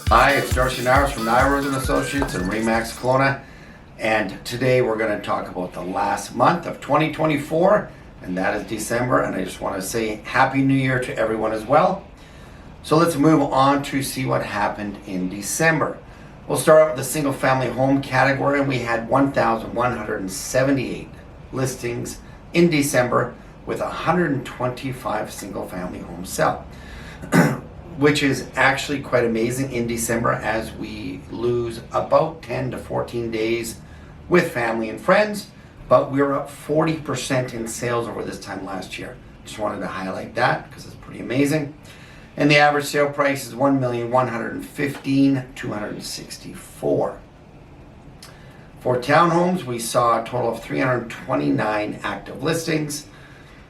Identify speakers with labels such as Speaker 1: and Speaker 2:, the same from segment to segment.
Speaker 1: Hi, it's Darcy Nyrose from Nyrose and Associates in Remax, Kelowna, and today we're going to talk about the last month of 2024, and that is December. And I just want to say Happy New Year to everyone as well. So let's move on to see what happened in December. We'll start out with the single-family home category, and we had 1,178 listings in December with 125 single-family homes sell. Which is actually quite amazing in December, as we lose about 10 to 14 days with family and friends, but we're up 40% in sales over this time last year. Just wanted to highlight that because it's pretty amazing. And the average sale price is $1,115,264. For townhomes, we saw a total of 329 active listings,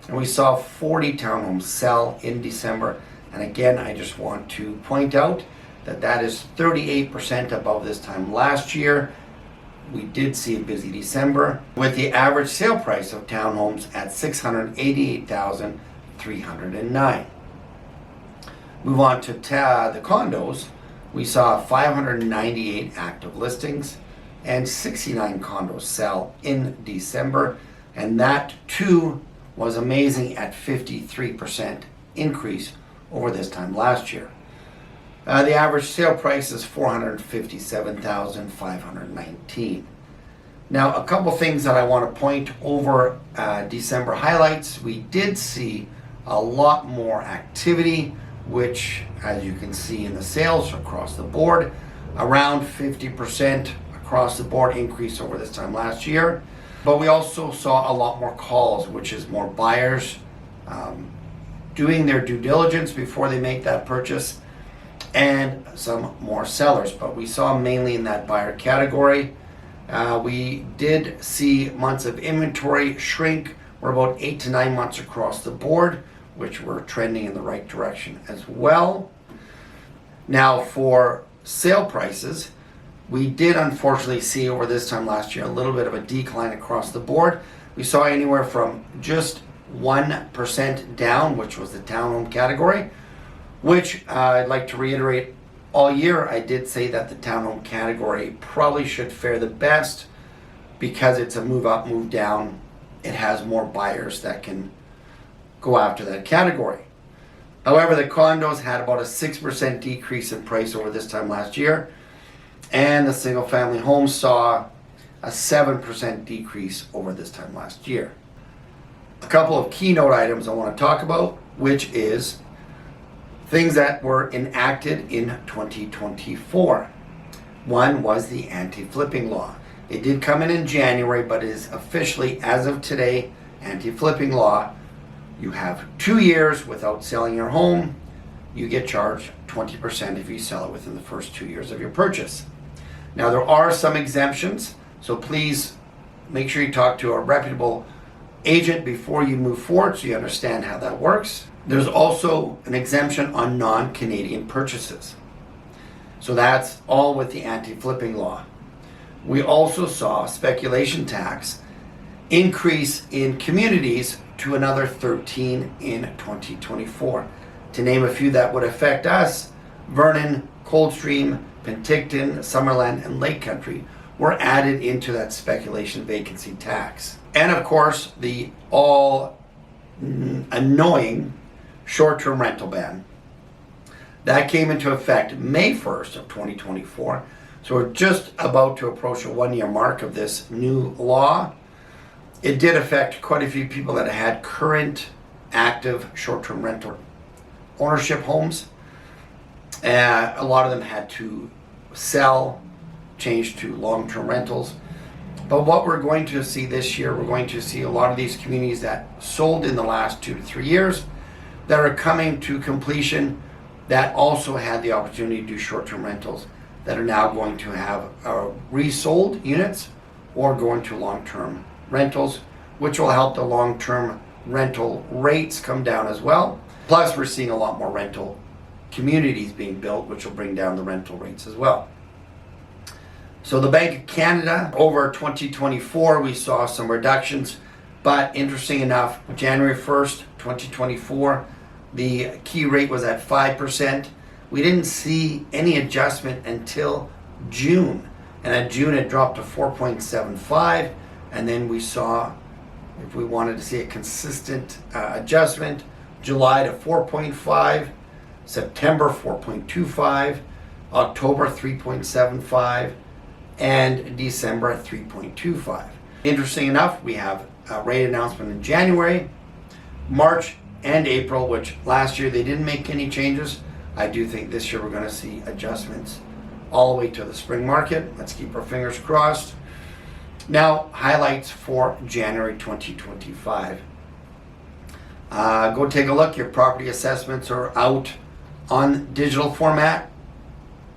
Speaker 1: and we saw 40 townhomes sell in December. And again, I just want to point out that that is 38% above this time last year. We did see a busy December with the average sale price of townhomes at $688,309. Move on to the condos. We saw 598 active listings and 69 condos sell in December. And that too was amazing at 53% increase over this time last year. The average sale price is $457,519. Now, a couple things that I want to point over December highlights. We did see a lot more activity, which, as you can see in the sales across the board, around 50% across the board increase over this time last year. But we also saw a lot more calls, which is more buyers doing their due diligence before they make that purchase, and some more sellers. But we saw mainly in that buyer category. We did see months of inventory shrink. We're about 8 to 9 months across the board, which we're trending in the right direction as well. Now, for sale prices, we did unfortunately see over this time last year a little bit of a decline across the board. We saw anywhere from just 1% down, which was the townhome category, which I'd like to reiterate, all year I did say that the townhome category probably should fare the best because it's a move up, move down. It has more buyers that can go after that category. However, the condos had about a 6% decrease in price over this time last year, and the single family homes saw a 7% decrease over this time last year. A couple of keynote items I want to talk about, which is things that were enacted in 2024. One was the anti-flipping law. It did come in January, but it is officially, as of today, anti-flipping law. You have 2 years without selling your home. You get charged 20% if you sell it within the first 2 years of your purchase. Now, there are some exemptions, so please make sure you talk to a reputable agent before you move forward so you understand how that works. There's also an exemption on non-Canadian purchases. So that's all with the anti-flipping law. We also saw speculation tax increase in communities to another 13 in 2024. To name a few that would affect us, Vernon, Coldstream, Penticton, Summerland, and Lake Country were added into that speculation vacancy tax. And of course, the all annoying short-term rental ban. That came into effect May 1st of 2024. So we're just about to approach a 1-year mark of this new law. It did affect quite a few people that had current active short-term rental ownership homes. A lot of them had to sell, change to long-term rentals. But what we're going to see this year, we're going to see a lot of these communities that sold in the last 2 to 3 years that are coming to completion that also had the opportunity to do short-term rentals that are now going to have resold units or going to long-term rentals, which will help the long-term rental rates come down as well. Plus, we're seeing a lot more rental communities being built, which will bring down the rental rates as well. So the Bank of Canada, over 2024, we saw some reductions, but interesting enough, January 1st, 2024, the key rate was at 5%, we didn't see any adjustment until June. And at June it dropped to 4.75, and then we saw, if we wanted to see a consistent adjustment, July to 4.5, September 4.25, October 3.75, and December 3.25. Interesting enough, we have a rate announcement in January, March, and April, which last year they didn't make any changes. I do think this year we're going to see adjustments all the way to the spring market. Let's keep our fingers crossed. Now, highlights for January 2025. Go take a look. Your property assessments are out on digital format.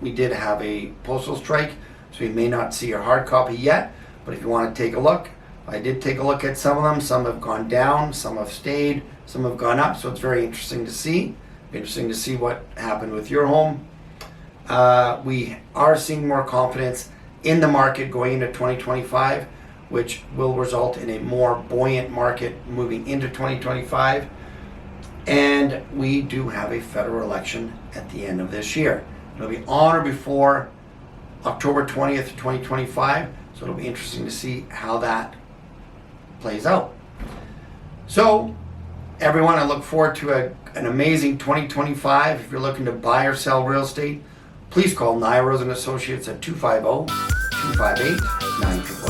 Speaker 1: We did have a postal strike, so you may not see your hard copy yet, but if you want to take a look, I did take a look at some of them. Some have gone down, some have stayed, some have gone up, so it's very interesting to see. Interesting to see what happened with your home. We are seeing more confidence in the market going into 2025, which will result in a more buoyant market moving into 2025. And we do have a federal election at the end of this year. It'll be on or before October 20th, 2025. So it'll be interesting to see how that plays out. So everyone, I look forward to an amazing 2025. If you're looking to buy or sell real estate, please call Nyrose and Associates at 250-258-9888.